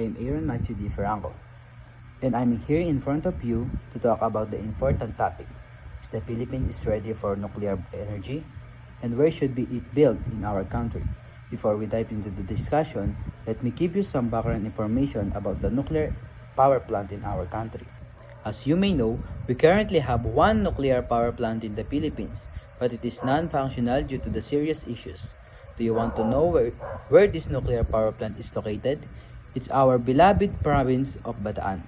I am Aaron Matthew Di Ferranco, and I'm here in front of you to talk about the important topic. Is the Philippines ready for nuclear energy? And where should be it built in our country? Before we dive into the discussion, let me give you some background information about the nuclear power plant in our country. As you may know, we currently have one nuclear power plant in the Philippines, but it is non-functional due to the serious issues. Do you want to know where this nuclear power plant is located? It's our beloved province of Bataan.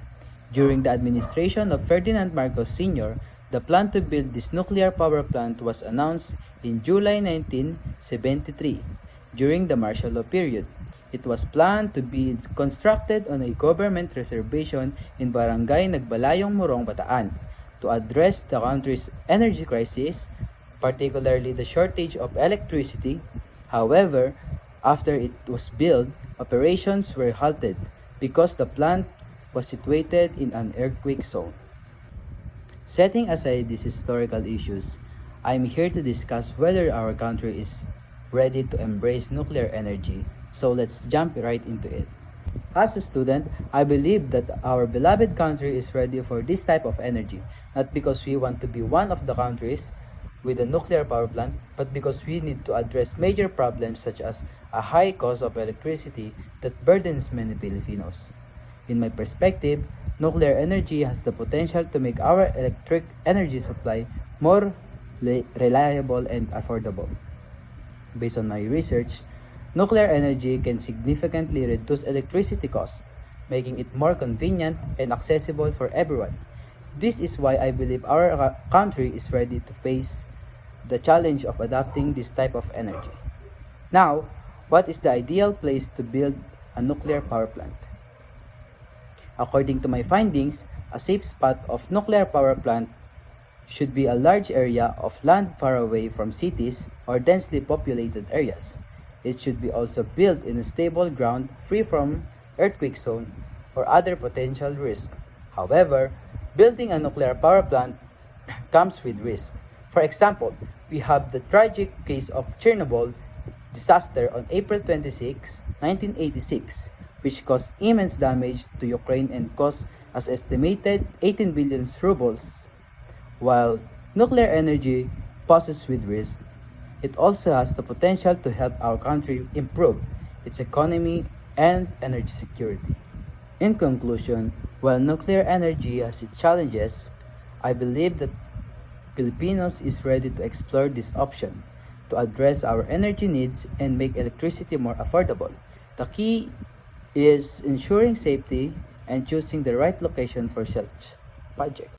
During the administration of Ferdinand Marcos Sr., the plan to build this nuclear power plant was announced in July 1973 during the martial law period. It was planned to be constructed on a government reservation in Barangay Nagbalayong Morong, Bataan to address the country's energy crisis, particularly the shortage of electricity. However, after it was built, operations were halted because the plant was situated in an earthquake zone. Setting aside these historical issues, I am here to discuss whether our country is ready to embrace nuclear energy. So let's jump right into it. As a student, I believe that our beloved country is ready for this type of energy, not because we want to be one of the countries with a nuclear power plant, but because we need to address major problems such as a high cost of electricity that burdens many Filipinos. In my perspective, nuclear energy has the potential to make our electric energy supply more reliable and affordable. Based on my research, nuclear energy can significantly reduce electricity costs, making it more convenient and accessible for everyone. This is why I believe our country is ready to face the challenge of adopting this type of energy. Now, what is the ideal place to build a nuclear power plant? According to my findings, a safe spot of nuclear power plant should be a large area of land far away from cities or densely populated areas. It should be also built in a stable ground free from earthquake zone or other potential risks. However, building a nuclear power plant comes with risk. For example, we have the tragic case of Chernobyl disaster on April 26, 1986, which caused immense damage to Ukraine and cost as estimated 18 billion rubles. While nuclear energy poses with risk, it also has the potential to help our country improve its economy and energy security. In conclusion, while nuclear energy has its challenges, I believe that Filipinos is ready to explore this option to address our energy needs and make electricity more affordable. The key is ensuring safety and choosing the right location for such project.